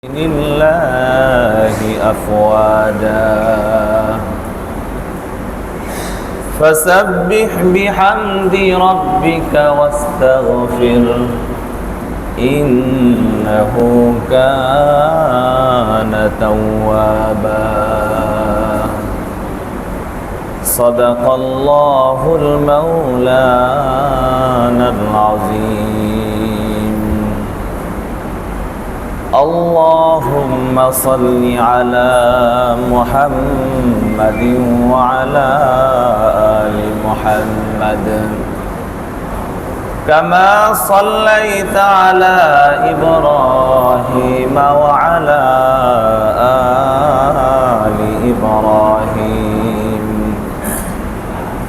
لله أفواجا فسبح بحمد ربك واستغفر إنه كان توابا صدق الله المولانا العظيم اللهم صل على محمد وعلى آل محمد كما صليت على إبراهيم وعلى آل إبراهيم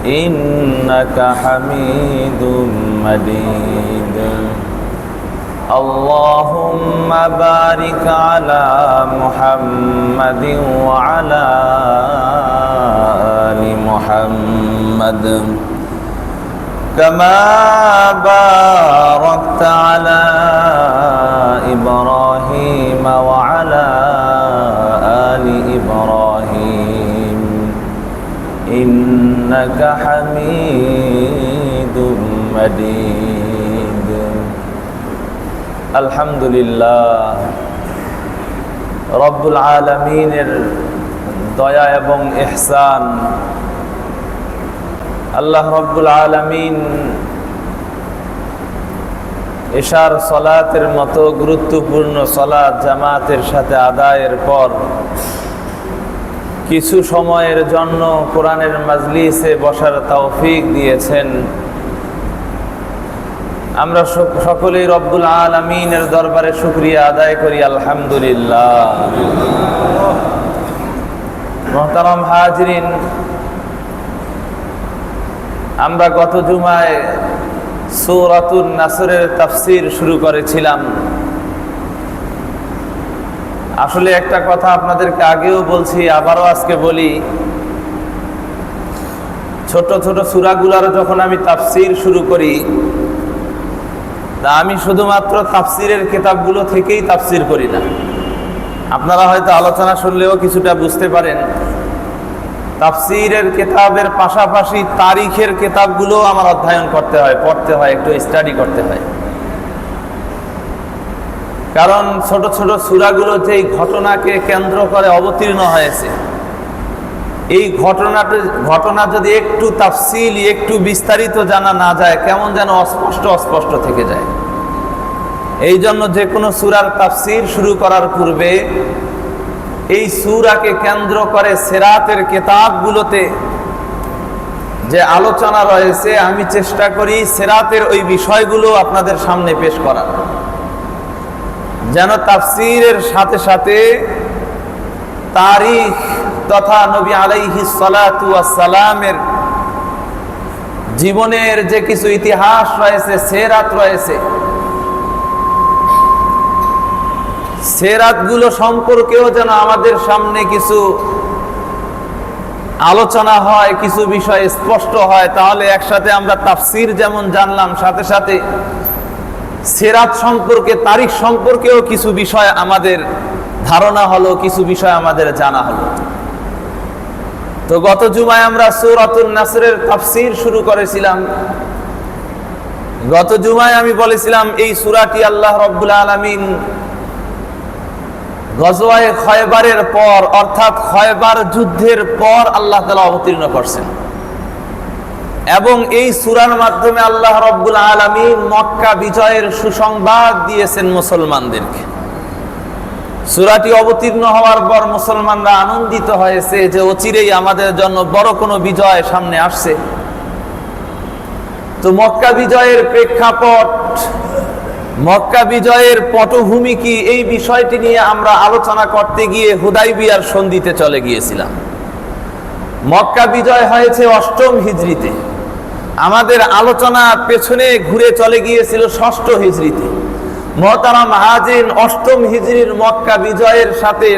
إنك حميد مجيد اللهم بارك على محمد وعلى آل محمد كما باركت على إبراهيم وعلى آل إبراهيم إنك حميد مجيد আলহামদুলিল্লাহ রব্বুল আলামিনের দয়া এবং ইহসান আল্লাহ রব্বুল আলামিন ইশার সালাতের মতো গুরুত্বপূর্ণ সালাত জামাতের সাথে আদায়ের পর কিছু সময়ের জন্য কোরআনের মাজলিসে বসার তৌফিক দিয়েছেন। আমরা সকলেই রব্বুল আলামিনের দরবারে শুকরিয়া আদায় করি আলহামদুলিল্লাহ। মুহতারাম হাজিরিন, আমরা গত জুমায় সূরাতুন নাসরের তাফসীর শুরু করেছিলাম। আসলে একটা কথা আপনাদেরকে আগেও বলছি, আবারও আজকে বলি, ছোট ছোট সূরাগুলোর যখন আমি তাফসীর শুরু করি, আমি শুধুমাত্র তাফসিরের কিতাবগুলো থেকেই তাফসির করি না। আপনারা হয়তো আলোচনা শুনলেও কিছুটা বুঝতে পারেন, তাফসিরের কিতাবের পাশাপাশি তারিখের কিতাবগুলো আমার অধ্যয়ন করতে হয়, পড়তে হয়, একটু স্টাডি করতে হয়। কারণ ছোট ছোট সূরাগুলো যেই ঘটনাকে কেন্দ্র করে অবতীর্ণ হয়েছে, এই ঘটনা যদি একটু তাফসিলি, একটু বিস্তারিত জানা না যায়, কেমন যেন অস্পষ্ট থেকে যায়। এই জন্য যে কোনো সূরার তাফসির শুরু করার পূর্বে এই সূরাকে কেন্দ্র করে সিরাতের কিতাবগুলোতে যে আলোচনা রয়েছে, আমি চেষ্টা করি সিরাতের ওই বিষয়গুলো আপনাদের সামনে পেশ করার, যেন তাফসিরের সাথে সাথে তারিখ তথা নবী আলাইহিস সালাতু ওয়াস সালামের জীবনের যে কিছু ইতিহাস রয়েছে, সিরাত রয়েছে, সিরাতগুলো সম্পর্কেও যেন আমাদের সামনে কিছু আলোচনা হয়, কিছু বিষয় স্পষ্ট হয়। তাহলে একসাথে আমরা তাফসীর যেমন জানলাম, সাথে সাথে সিরাত সম্পর্কে, তারিখ সম্পর্কেও কিছু বিষয় আমাদের ধারণা হলো, কিছু বিষয় আমাদের জানা হলো। তো গত জুমায় আমরা সূরাতুন নাসরের তাফসীর শুরু করেছিলাম। গত জুমায় আমি বলেছিলাম এই সূরাটি আল্লাহ রাব্বুল আলামিন গজওয়ায়ে খয়বারের পর, অর্থাৎ খয়বার যুদ্ধের পর আল্লাহ তাআলা অবতীর্ণ করছেন, এবং এই সূরার মাধ্যমে আল্লাহ রাব্বুল আলামিন মক্কা বিজয়ের সুসংবাদ দিয়েছেন মুসলমানদেরকে। সূরাটি অবতীর্ণ হওয়ার পর মুসলমানরা আনন্দিত হয়েছে যে অচিরেই আমাদের জন্য বড় কোনো বিজয় সামনে আসছে। তো মক্কা বিজয়ের প্রেক্ষাপট, মক্কা বিজয়ের পটভূমি কি, এই বিষয়টি নিয়ে আমরা আলোচনা করতে গিয়ে হুদাইবিয়ার সন্ধিতে চলে গিয়েছিলাম। মক্কা বিজয় হয়েছে 8ম হিজরিতে, আমাদের আলোচনা পেছনে ঘুরে চলে গিয়েছিল 6ষ্ঠ হিজরিতে। মুহতারাম হাজিরিন, 8ম হিজরির মক্কা বিজয়ের সাথে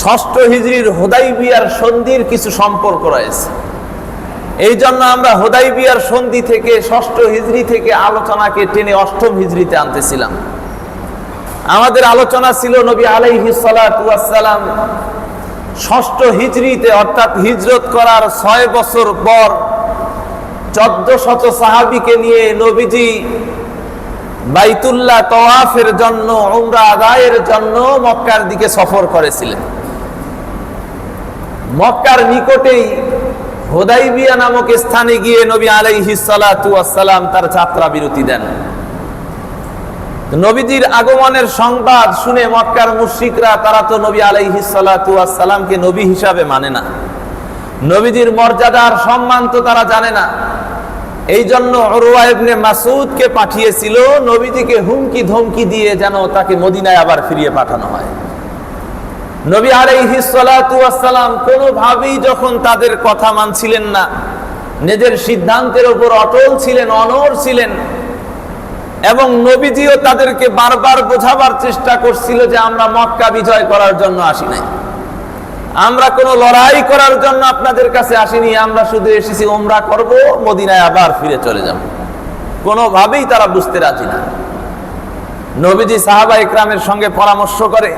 6ষ্ঠ হিজরির হুদাইবিয়ার সন্ধির কিছু সম্পর্ক রয়েছে। এই জন্য আমরা হুদাইবিয়ার সন্ধি থেকে ষষ্ঠ হিজরি থেকে আলোচনাকে টেনে অষ্টম হিজরিতে আনতেছিলাম। আমাদের আলোচনা ছিল নবী আলাইহিস সালাতু ওয়াস সালাম ষষ্ঠ হিজরিতে অর্থাৎ হিজরত করার 6 বছর পর 1400 সাহাবীকে নিয়ে নবীজি বাইতুল্লাহ তাওয়াফের জন্য উমরা আদায়ের জন্য মক্কার দিকে সফর করেছিলেন। মক্কার নিকটেই হুদাইবিয়া নামক স্থানে গিয়ে নবী আলাইহিস সালাতু ওয়াস সালাম তার যাত্রা বিরতি দেন। নবীজির আগমনের সংবাদ শুনে মক্কার মুশরিকরা তারা তো নবী আলাইহিস সালাতু ওয়াস সালামকে নবী হিসাবে মানে না, নবীজির মর্যাদার সম্মান তো তারা জানে না। এই জন্য উরওয়া ইবনে মাসউদকে পাঠিয়েছিল নবীজিকে হুমকি ধমকি দিয়ে যেন তাকে মদিনায় আবার ফিরিয়ে পাঠানো হয়। নবী আলাইহিস সালাতু ওয়াস সালাম কোনোভাবেই যখন তাদের কথা মানছিলেন না, নিজের সিদ্ধান্তের উপর অটল ছিলেন, অনড় ছিলেন, এবং নবীজিও তাদেরকে বারবার বোঝাবার চেষ্টা করছিল যে আমরা মক্কা বিজয় করার জন্য আসি নাই, আমরা কোনো লড়াই করার জন্য আপনাদের কাছে আসিনি, আমরা শুধু এসেছি উমরা করব, মদিনায় আবার ফিরে চলে যাব। কোনোভাবেই তারা বুঝতে রাজি না। নবীজি সাহাবা ইকরামের সঙ্গে পরামর্শ করে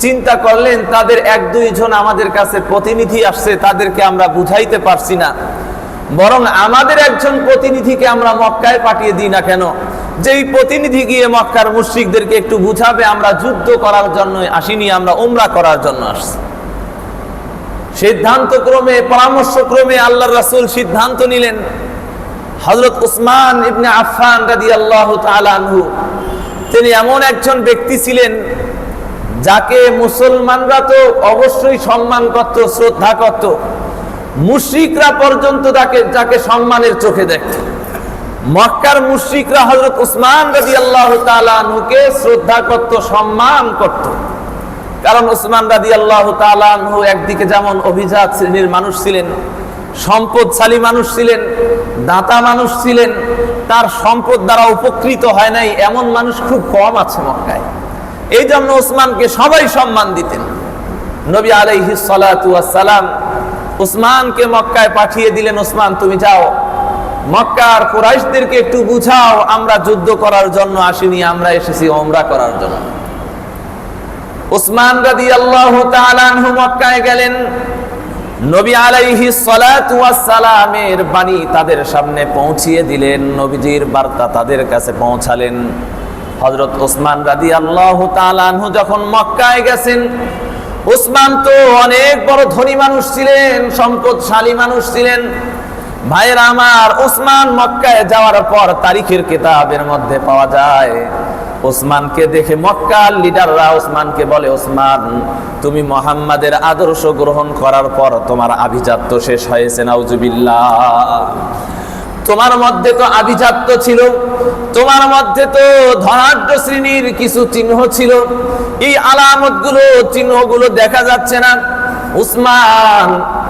চিন্তা করলেন তাদের 1-2 জন আমাদের কাছে প্রতিনিধি আসছে, তাদেরকে আমরা বুঝাইতে পারছি না, বরং আমাদের একজন প্রতিনিধিকে আমরা মক্কায় পাঠিয়ে দিই না কেন, যেই প্রতিনিধি গিয়ে মক্কার মুশরিকদেরকে একটু বুঝাবে আমরা যুদ্ধ করার জন্য আসিনি, আমরা উমরা করার জন্য আসছি। সিদ্ধান্তক্রমে পরামর্শক্রমে আল্লাহর রাসূল সিদ্ধান্ত নিলেন হযরত উসমান ইবনে আফফান রাদিয়াল্লাহু তাআলা আনহু, তিনি এমন একজন ব্যক্তি ছিলেন যাকে মুসলমানরা তো অবশ্যই সম্মান করত, শ্রদ্ধা করত, মুশরিকরা পর্যন্ত যাকে সম্মানের চোখে দেখত। মক্কার মুশরিকরা হযরত উসমান রাদিয়াল্লাহু তাআলা আনহুকে শ্রদ্ধা করত, সম্মান করত। কারণ উসমান রাদিয়াল্লাহু তাআলা আনহু একদিকে যেমন অভিজাত শ্রেণীর মানুষ ছিলেন, সম্পদশালী মানুষ ছিলেন, দাতা মানুষ ছিলেন, তার সম্পদ দ্বারা উপকৃত হয় নাই এমন মানুষ খুব কম আছে মক্কায়। এই জন্য উসমানকে সবাই সম্মান দিতেন। নবী আলাইহিস সালাতু ওয়াস সালাম উসমানকে মক্কায় পাঠিয়ে দিলেন, উসমান তুমি যাও মক্কার কুরাইশদেরকে একটু বুঝাও আমরা যুদ্ধ করার জন্য আসিনি, আমরা এসেছি উমরা করার জন্য। উসমান রাদিয়াল্লাহু তাআলা আনহু মক্কায় গেলেন, নবী আলাইহিস সালাতু ওয়াস সালামের বাণী তাদের সামনে পৌঁছিয়ে দিলেন, নবীজির বার্তা তাদের কাছে পৌঁছালেন। হযরত উসমান রাদিয়াল্লাহু তাআলা আনহু যখন মক্কায় গেছেন, উসমান তো অনেক বড় ধনী মানুষ ছিলেন, সম্পদশালী মানুষ ছিলেন। ভাইরা আমার, উসমান মক্কায় যাওয়ার পর তারিখের কিতাবের মধ্যে পাওয়া যায় উসমানকে দেখে মক্কার লিডাররা উসমানকে বলে, উসমান তুমি মুহাম্মাদের আদর্শ গ্রহণ করার পর তোমার আভিজাত্য শেষ হয়েছে, নাউজুবিল্লাহ। তোমার মধ্যে তো আভিজাত্য ছিল, তোমার মধ্যে তো ধনাঢ্য শ্রেণীর কিছু চিহ্ন ছিল, এই আলামতগুলো চিহ্নগুলো দেখা যাচ্ছে না। উসমান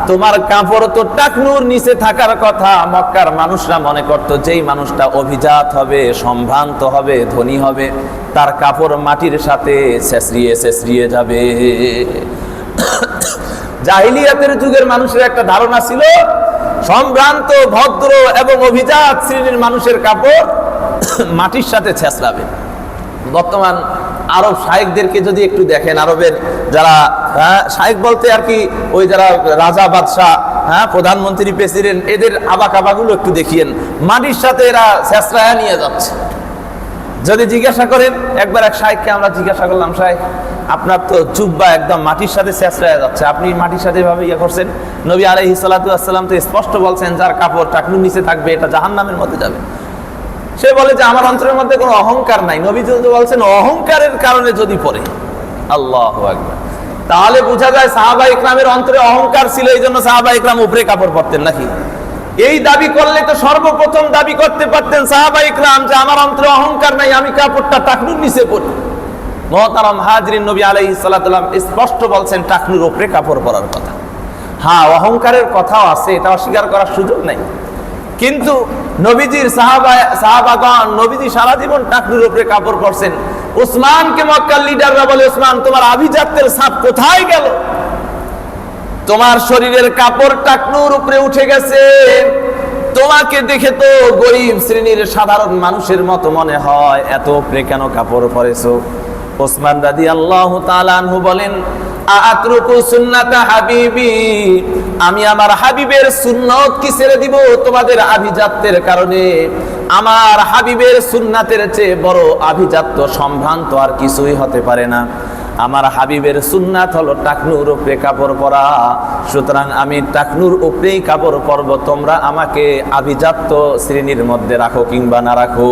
তোমার কাপড় তো টাকনুর নিচে থাকার কথা। মক্কার মানুষরা মনে করত যেই মানুষটা অভিজাত হবে, সম্ভ্রান্ত হবে, ধনী হবে, তার কাপড় মাটির সাথে ছেঁচড়িয়ে যাবে। জাহিলিয়াতের যুগের মানুষের একটা ধারণা ছিল সম্ভ্রান্ত, ভদ্র এবং অভিজাত শ্রেণীর মানুষের কাপড় মাটির সাথে ছেঁচড়াবে। বর্তমান আরব শায়েখদেরকে যদি একটু দেখেন, আরবের যারা শায়েখ বলতে আর কি ওই যারা রাজা বাদশাহ, প্রধানমন্ত্রী, প্রেসিডেন্ট, এদের আবাকাবাগুলো একটু দেখিয়েন, মাটির সাথে এরা ছেঁচড়ায়া নিয়ে যাচ্ছে। যদি জিজ্ঞাসা করেন, একবার এক শায়েখকে আমরা জিজ্ঞাসা করলাম, শায়েখ আপনার তো জুব্বা একদম মাটির সাথে ছেঁচড়ায়া যাচ্ছে, আপনি মাটির সাথে এভাবে ইয়ে করছেন? নবী আলাইহিস সালাতু ওয়াস সালাম তো স্পষ্ট বলছেন যার কাপড় টাকনুর নিচে থাকবে এটা জাহান্নামের মধ্যে যাবে। সে বলে যে আমার অন্তরের মধ্যে কোনো অহংকার নাই। নবী যদি বলছেন অহংকারের কারণে যদি পড়ে, আল্লাহু আকবার, তাহলে বোঝা যায় সাহাবা ইকরামের অন্তরে অহংকার ছিল, এই জন্য সাহাবা ইকরাম উপরে কাপড় পরতেন নাকি? এই দাবি করলে তো সর্বপ্রথম দাবি করতে পারতেন সাহাবা ইকরাম যে আমার অন্তরে অহংকার নাই, আমি কাপড়টা টাকনুর নিচে পরি। মুহতারাম হাজরিন, নবী আলাইহিস সালাতু ওয়াস সালাম স্পষ্ট বলছেন টাকনুর উপরে কাপড় পরার কথা। হ্যাঁ, অহংকারের কথাও আছে, এটা অস্বীকার করার সুযোগ নাই। কিন্তু নবীজির সাহাবাগণ, নবীজি সারা জীবন টাকনুর উপরে কাপড় পরছেন। উসমানকে মক্কার লিডাররা বলে, উসমান তোমার আভিজাত্যের ছাপ কোথায় গেল? তোমার শরীরের কাপড় টাকনুর উপরে উঠে গেছে, তোমাকে দেখে তো গরিব শ্রেণীর সাধারণ মানুষের মতো মনে হয়, এত উপরে কেন কাপড় পরেছো? ওসমান রাদিয়াল্লাহু তাআলা আনহু বলেন, আতরুকু সুন্নাতা হাবিবি, আমি আমার হাবিবের সুন্নত কি ছেড়ে দিব তোমাদের আভিজাত্যের কারণে? আমার হাবিবের সুন্নাতের চেয়ে বড় আভিজাত্য সম্ভ্রান্ত আর কিছুই হতে পারে না। আমার হাবিবের সুন্নাত হলো টাকনুর উপরে কাপড় পরা, সুতরাং আমি টাকনুর উপরেই কাপড় পরব। তোমরা আমাকে আভিজাত্য শ্রেণীর মধ্যে রাখো কিংবা না রাখো,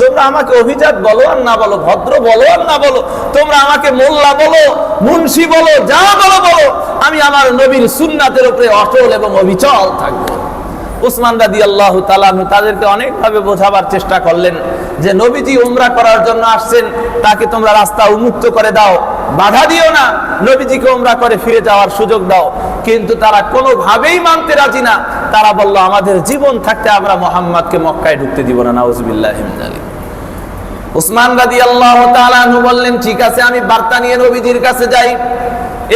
তোমরা আমাকে অভিজাত বলো আর না বলো, ভদ্র বলো আর না বলো, তোমরা আমাকে মোল্লা বলো, মুন্সি বলো, যা বলো বলো, আমি আমার নবীর সুন্নাতের উপরে অটল এবং অবিচল থাকবো। উসমান রাদিয়াল্লাহু তাআলা তাদেরকে অনেকভাবে বোঝাবার চেষ্টা করলেন যে নবীজি উমরা করার জন্য আসছেন, তাকে তোমরা রাস্তা উন্মুক্ত করে দাও, বাধা দিও না, নবীজিকে উমরা করে ফিরে যাওয়ার সুযোগ দাও। কিন্তু তারা কোনোভাবেই মানতে রাজি না। তারা বলল, আমাদের জীবন থাকতে আমরা মুহাম্মদকে মক্কায় ঢুকতে দিব না। নাউজুবিল্লাহি মিন যালিক। উসমান রাদিয়াল্লাহু তাআলা আনহু বললেন, ঠিক আছে, আমি বার্তা নিয়ে নবীজির কাছে যাই।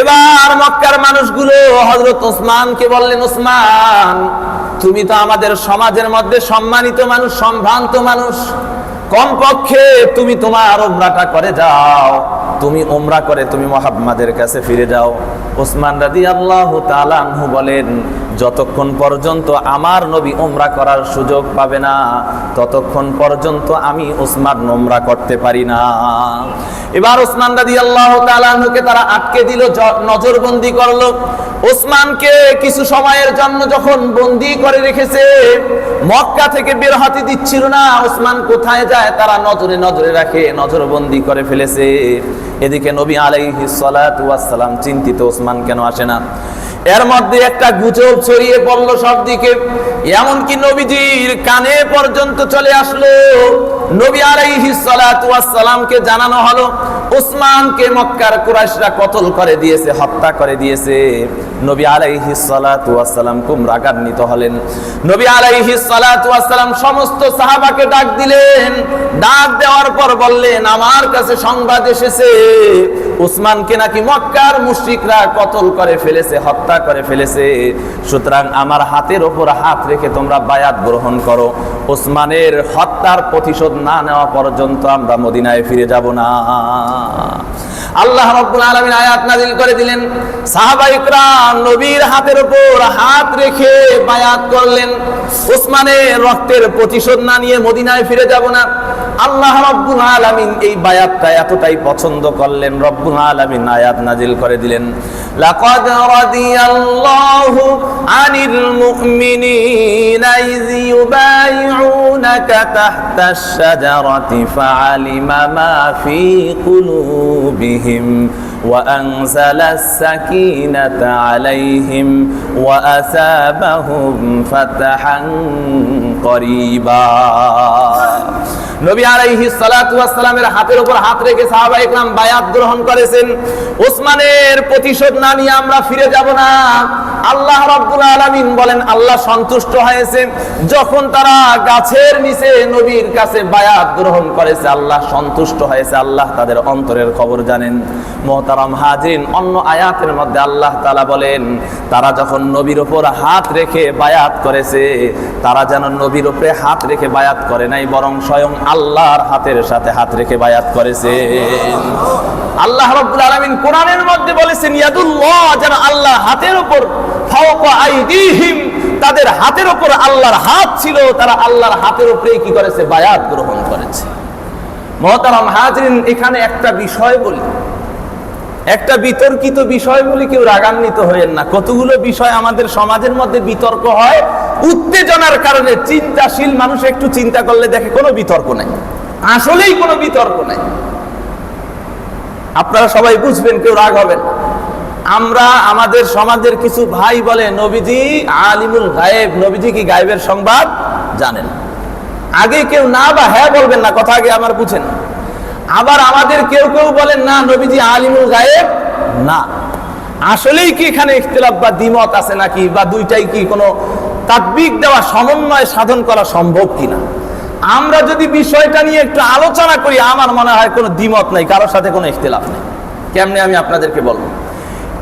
এবার মক্কার মানুষগুলো হযরত ওসমানকে বললেন, ওসমান, তুমি তো আমাদের সমাজের মধ্যে সম্মানিত মানুষ, সম্ভ্রান্ত মানুষ, কমপক্ষে তুমি তোমার উমরাটা করে যাও, তুমি উমরা করে তুমি মুহাম্মাদের কাছে ফিরে যাও। ওসমান রাদিয়াল্লাহু তাআলা আনহু বলেন, যতক্ষণ পর্যন্ত আমার নবী উমরা করার সুযোগ পাবে না, ততক্ষণ পর্যন্ত আমি ওসমান উমরা করতে পারি না। এবার ওসমান রাদিয়াল্লাহু তাআলা আনহুকে তারা আটকে দিল, নজরবন্দি করলো। ওসমানকে কিছু সময়ের জন্য যখন বন্দী করে রেখেছে, মক্কা থেকে বের হতে দিচ্ছিল না, ওসমান কোথায় যায় তারা নজরে নজরে রাখে, নজরবন্দি করে ফেলেছে। এদিকে নবী আলাইহিস সালাতু ওয়াস সালাম চিন্তিত, ওসমান কেন আসে না। এর মধ্যে একটা গুজব ছড়িয়ে পড়লো সব দিকে, এমনকি নবীজির কানে পর্যন্ত চলে আসলো। নবী আলাইহিস সালাতু ওয়াস সালামকে জানানো হলো, ওসমানকে মক্কার কুরাইশরা কতল করে দিয়েছে, হত্যা করে দিয়েছে। নবী আলাইহিস সালাতু ওয়াস সালাম খুব রাগান্বিত হলেন। নবী আলাইহিস সালাতু ওয়াস সালাম সমস্ত সাহাবাকে ডাক দিলেন। ডাক দেওয়ার পর বললেন, আমার কাছে সংবাদ এসেছে, ওসমানকে নাকি মক্কার মুশরিকরা কতল করে ফেলেছে, হত্যা করে ফেলেছে। সুতরাং আমার হাতের ওপর হাত রেখে তোমরা বায়াত গ্রহণ করো। ওসমানের হত্যার প্রতিশোধ না নেওয়া পর্যন্ত আমরা মদিনায় ফিরে যাব না। আল্লাহ রাব্বুল আলামিন আয়াত নাযিল করে দিলেন, সাহাবায়ে ইকরাম নবীর হাতের উপর হাত রেখে বায়াত করলেন, ওসমানের রক্তের প্রতিশোধ না নিয়ে মদিনায় ফিরে যাব না। আল্লাহ রাব্বুল আলামিন এই বায়াতটা এতটাই পছন্দ করলেন, রব্বুল আলামিন আয়াত নাযিল করে দিলেন, লাকাদ রাদিয়াল্লাহু আনিল মুমিনিনা ইয ইউবাইউনাকা তাহতাশ শাজারাতি ফাআলিমা মা ফি কুলুবিহিম وأنزل السكينة عليهم وأثابهم فتحا قريبا। নবী আলাইহিস সালাতু ওয়াস সালামের হাতের উপর হাত রেখে সাহাবায়ে ইকরাম বায়াত গ্রহণ করেছেন, ওসমানের প্রতিশোধ না নিয়ে আমরা ফিরে যাব না। আল্লাহ রাব্বুল আলামিন বলেন, আল্লাহ সন্তুষ্ট হয়েছে যখন তারা গাছের নিচে নবীর কাছে বায়াত গ্রহণ করেছে, আল্লাহ সন্তুষ্ট হয়েছে, আল্লাহ তাদের অন্তরের খবর জানেন। মুহতারাম হাজিরিন, অন্য আয়াতের মধ্যে আল্লাহ তাআলা বলেন, তারা যখন নবীর উপর হাত রেখে বায়াত করেছে, তারা যেন নবীর উপরে হাত রেখে বায়াত করে নাই, বরং স্বয়ং আল্লাহর হাতের সাথে হাত রেখে বায়াত করেছে। আল্লাহ রাব্বুল আলামিন কোরআনের মধ্যে বলেছেন, ইয়াদুল্লাহ, যেন আল্লাহ হাতের উপর, ফাওকা আইদিহিম, তাদের হাতের উপর আল্লাহর হাত ছিল, তারা আল্লাহর হাতের উপরে কি করেছে, বায়াত গ্রহণ করেছে। মুহতারাম হাজিরিন, এখানে একটা বিষয় বলি, একটা বিতর্কিত বিষয় বলি, কেউ রাগান্বিত হয়েন না। কতগুলো বিষয় আমাদের সমাজের মধ্যে বিতর্ক হয় উত্তেজনার কারণে। চিন্তাশীল মানুষ একটু চিন্তা করলে দেখে কোনো বিতর্ক নাই, আসলেই কোনো বিতর্ক নাই। আপনারা সবাই বুঝবেন, কেউ রাগ হবেন। আমরা আমাদের সমাজের কিছু ভাই বলে নবীজি আলিমুল গায়েব, নবীজি কি গায়েবের সংবাদ জানেন। আগে কেউ না বা হ্যাঁ বলবেন না, কথা আগে আমার বুঝেন। আবার আমাদের কেউ কেউ বলেন না, নবীজি আলিমুল গায়েব না। আসলেই কি এখানে ইখতিলাফ বা দ্বিমত আছে নাকি, বা দুইটাই কি কোনো তাকবিক দেওয়া, সমন্বয় সাধন করা সম্ভব কিনা? আমরা যদি বিষয়টা নিয়ে একটু আলোচনা করি, আমার মনে হয় কোনো দ্বিমত নাই, কারোর সাথে কোনো ইখতিলাফ নেই। কেমনে আমি আপনাদেরকে বলবো।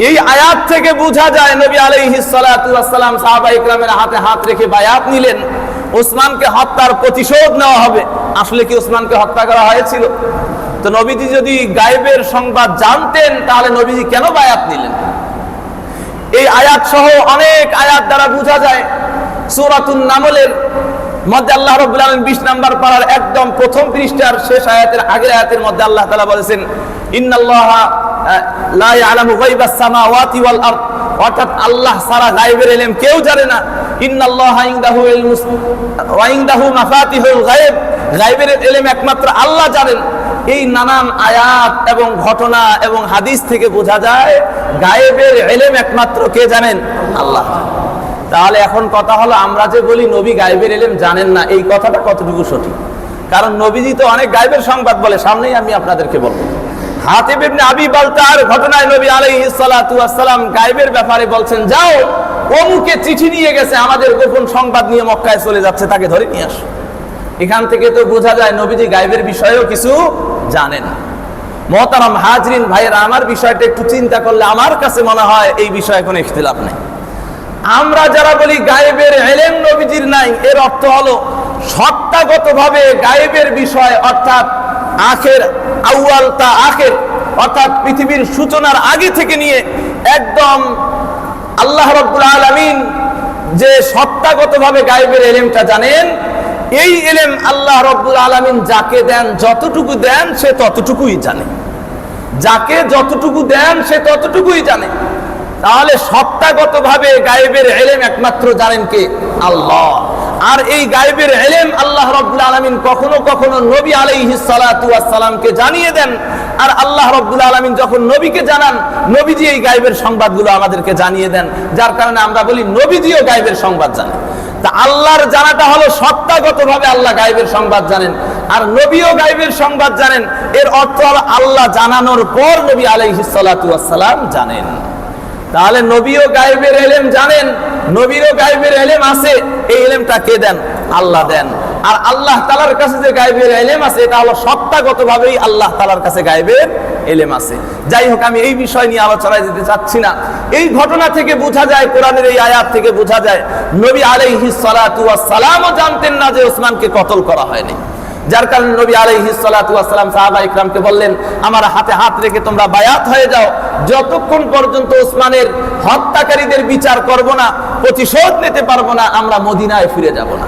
এই আয়াত থেকে বোঝা যায় নবী আলাইহিস সালাতু ওয়াস সালাম সাহাবা ইকরামের হাতে হাত রেখে বায়াত নিলেন, ওসমানকে হত্যার প্রতিশোধ নেওয়া হবে। আসলে কি ওসমানকে হত্যা করা হয়েছিল? তো নবীজি যদি গায়েবের সংবাদ জানতেন তাহলে নবীজি কেন বায়াত নিলেন? এই আয়াত সহ অনেক আয়াত দ্বারা বোঝা যায়। সূরাতুন নামলের মধ্যে আল্লাহ রাব্বুল আলামিন 20 নম্বর পারার একদম প্রথম পৃষ্ঠার শেষ আয়াতের আগের আয়াতের মধ্যে আল্লাহ তাআলা বলেছেন, ইন্নাল্লাহা লা ইয়ালামু গায়বাস সামাওয়াতি ওয়াল আরদ, অর্থাৎ আল্লাহ ছাড়া গায়েবের ইলম কেউ জানে না। ইন্নাল্লাহা ইনদাহু মাফাতিহুল গায়ব, গায়েবের ইলম একমাত্র আল্লাহ জানেন। এই নানান আয়াত এবং ঘটনা এবং হাদিস থেকে বোঝা যায় গায়েবের ইলম একমাত্র কে জানেন? আল্লাহ। তাহলে এখন কথা হলো, আমরা যে বলি নবী গায়েবের ইলম জানেন না, এই কথাটা কতটুকু সঠিক? কারণ নবীজি তো অনেক গায়েবের সংবাদ বলে, সামনেই আমি আপনাদেরকে বলবো। হাতিব ইবনে আবি বালতার ঘটনায় নবী আলাইহিস সালাতু ওয়াস সালাম গায়েবের ব্যাপারে বলছেন, যাও অমুকে চিঠি নিয়ে গেছে, আমাদের গোপন সংবাদ নিয়ে মক্কায় চলে যাচ্ছে, তাকে ধরে নিয়ে আসো। এখান থেকে তো বোঝা যায় নবীজি গায়েবের বিষয়েও কিছু জানেন। মুহতারাম হাজরিন ভাইয়েরা, আমার বিষয়টা একটু চিন্তা করলে আমার কাছে মনে হয় এই বিষয়ে কোনো ইখতিলাফ নেই। আমরা যারা বলি গায়েবের ইলম নবীজির নাই, এর অর্থ হলো সত্তাগতভাবে গায়েবের বিষয়, অর্থাৎ আখের আউয়াল তা আখের, অর্থাৎ পৃথিবীর সূচনার আগে থেকে নিয়ে একদম আল্লাহ রাব্বুল আলামিন যে সত্তাগতভাবে গায়েবের ইলমটা জানেন, এই ইলম আল্লাহ রাব্বুল আলামিন যাকে দেন, যতটুকু দেন সে ততটুকুই জানে। যাকে যতটুকু দেন সে ততটুকুই জানে। তাহলে সত্তাগতভাবে গায়েবের ইলম একমাত্র জানেন কে? আল্লাহ। আর এই গায়েবের ইলম আল্লাহ রাব্বুল আলামিন কখনো কখনো নবী আলাইহিস সালাতু ওয়াস সালামকে জানিয়ে দেন। আর আল্লাহ রাব্বুল আলামিন যখন নবীকে জানান, নবীজি এই গায়েবের সংবাদগুলো আমাদেরকে জানিয়ে দেন, যার কারণে আমরা বলি নবীজিও গায়েবের সংবাদ জানেন। তা আল্লাহর জানাটা হলো সত্তাগতভাবে আল্লাহ গায়েবের সংবাদ জানেন, আর নবীও গায়েবের সংবাদ জানেন। এর অর্থ হলো আল্লাহ জানানোর পর নবী আলাইহিস সালাতু ওয়াস সালাম জানেন। তাহলে নবীও গায়েবের ইলম জানেন, নবীরও গায়েবের ইলম আছে। এই ইলমটা কে দেন? আল্লাহ দেন। আর আল্লাহ তাআলার কাছে যে গায়েবের ইলম আছে, এটা হলো সত্তাগতভাবেই আল্লাহ তাআলার কাছে গায়েবের ইলম আছে। যাই হোক, আমি এই বিষয় নিয়ে আলোচনায় যেতে চাচ্ছি না। এই ঘটনা থেকে বোঝা যায়, কোরআনের এই আয়াত থেকে বোঝা যায়, নবী আলাইহিস সালাতু ওয়াস সালামও জানতেন না যে ওসমানকে কতল করা হয়নি। যার কারণে নবী আলাইহিস সালাতু ওয়াস সালাম সাহাবা ইকরামকে বললেন, আমার হাতে হাত রেখে তোমরা বায়াত হয়ে যাও, যতক্ষণ পর্যন্ত ওসমানের হত্যাকারীদের বিচার করব না, প্রতিশোধ নিতে পারবো না, আমরা মদিনায় ফিরে যাব না।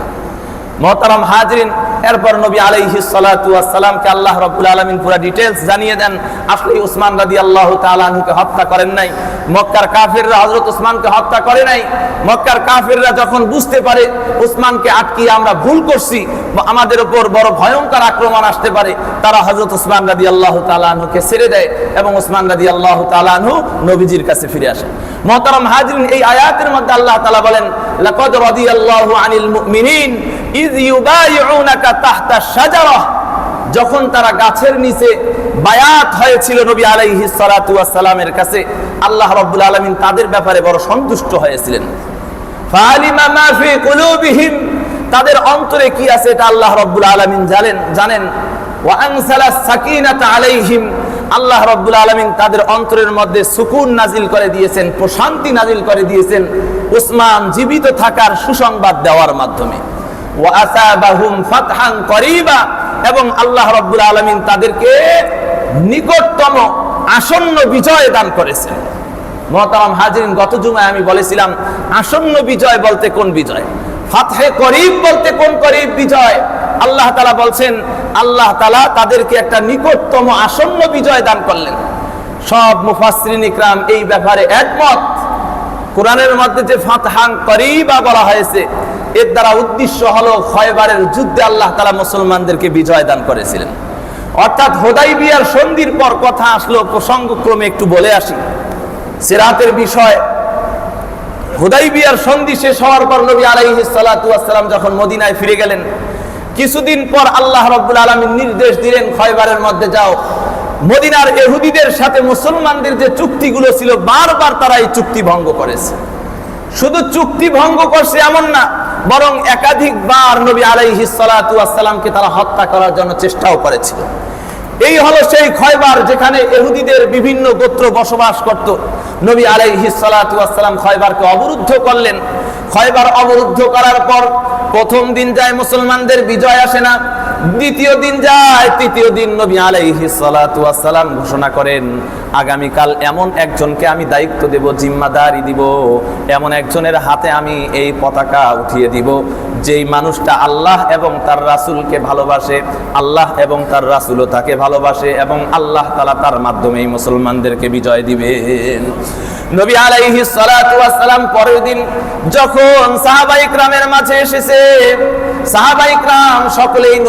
মুহতারাম হাজরিন, এরপর নবী আলাইহিস সালাতু ওয়াস সালামকে আল্লাহ রাব্বুল আলামিন পুরো ডিটেইলস জানিয়ে দেন। আসলে ওসমান রাদিয়াল্লাহু তাআলা আনহুকে হত্যা করেন নাই, মক্কার কাফিররা হযরত ওসমানকে হত্যা করে নাই। মক্কার কাফিররা যখন বুঝতে পারে ওসমানকে আটকিয়ে আমরা ভুল করছি, আমাদের উপর বড় ভয়ঙ্কর আক্রমণ আসতে পারে, তারা হযরত ওসমান রাদিয়াল্লাহু তাআলা আনহুকে ছেড়ে দেয় এবং ওসমান রাদিয়াল্লাহু তাআলা আনহু নবীজির কাছে ফিরে আসেন। মুহতারাম হাজরিন, এই আয়াতের মধ্যে আল্লাহ তাআলা বলেন, লাকাদ রাদিয়াল্লাহু আনিল মুমিনিন ইয ইউবাইউনাকা তাহতা শাজারাহ, যখন তারা গাছের নিচে বায়াত হয়েছিল নবী আলাইহিস সালাতু ওয়াস সালামের কাছে, আল্লাহ রাব্বুল আলামিন তাদের ব্যাপারে বড় সন্তুষ্ট হয়েছিলেন। ফালিমা মা ফি কুলুবিহিম, তাদের অন্তরে কি আছে এটা আল্লাহ রাব্বুল আলামিন জানেন। ওয়া আনসালাস সাকিনাতা আলাইহিম, আল্লাহ রাব্বুল আলামিন তাদের অন্তরের মধ্যে সুকুন নাজিল করে দিয়েছেন, প্রশান্তি নাজিল করে দিয়েছেন ওসমান জীবিত থাকার সুসংবাদ দেওয়ার মাধ্যমে। ওয়া আসাবাহুম ফাতহান করিবা, এবং আল্লাহ রাব্বুল আলামিন তাদেরকে নিকটতম আসন্ন বিজয় দান করেছেন। মুহতারাম হাজিরিন, গত জুমায় আমি বলেছিলাম আসন্ন বিজয় বলতে কোন বিজয়, ফাতহে করিব বলতে কোন করিব বিজয়। আল্লাহ তাআলা বলছেন, আল্লাহ তাআলা তাদেরকে একটা নিকটতম আসন্ন বিজয় দান করলেন। সব মুফাসসিরিন ইকরাম এই ব্যাপারে একমত। কোরআনের মধ্যে যে ফাতহান করিবা বলা হয়েছে, এর দ্বারা উদ্দেশ্য হলো খয়বারের যুদ্ধে আল্লাহ তাআলা মুসলমানদেরকে বিজয় দান করেছিলেন। অর্থাৎ হুদাইবিয়ার সন্ধির পর কথা আসলো, প্রসঙ্গক্রমে একটু বলে আসি সিরাতের বিষয়। হুদাইবিয়ার সন্ধি শেষ হওয়ার পর নবী আলাইহিস সালাতু ওয়াস সালাম যখন মদিনায় ফিরে গেলেন, কিছুদিন পর আল্লাহ রাব্বুল আলামিন নির্দেশ দিলেন, খয়বারের মধ্যে যাও, মদিনার ইহুদিদের সাথে মুসলমানদের যে চুক্তিগুলো ছিল, বারবার তারা এই চুক্তি ভঙ্গ করেছে। শুধু চুক্তি ভঙ্গ করছে এমন না, বরং একাধিকবার নবী আলাইহিস সালাতু ওয়াস সালামকে তারা হত্যা করার জন্য চেষ্টাও করেছিল। এই হলো সেই খয়বার, যেখানে ইহুদিদের বিভিন্ন গোত্র বসবাস করত। নবী আলাইহিস সালাতু ওয়াস সালাম খয়বারকে অবরুদ্ধ করলেন। খয়বার অবরুদ্ধ করার পর প্রথম দিন যায় মুসলমানদের বিজয় আসে না, দ্বিতীয় দিন যায়, তৃতীয় দিন নবী আলাইহিস সালাতু ওয়াস সালাম ঘোষণা করেন, আগামীকাল এমন একজনকে আমি দায়িত্ব দেব, জিম্মাদারি দিব, এমন একজনের হাতে আমি এই পতাকা উঠিয়ে দিব, যেই মানুষটা আল্লাহ এবং তার রাসূলকে ভালোবাসে, আল্লাহ এবং তার রাসূলও তাকে ভালোবাসে, এবং আল্লাহ তাআলা তার মাধ্যমেই মুসলমানদেরকে বিজয় দিবেন। নবী আলাইহিস সালাতু ওয়াস সালাম পরের দিন যখন সাহাবায়ে কিরামের মাঝে এসেছে, সাহাবায়ে কিরাম সকলেই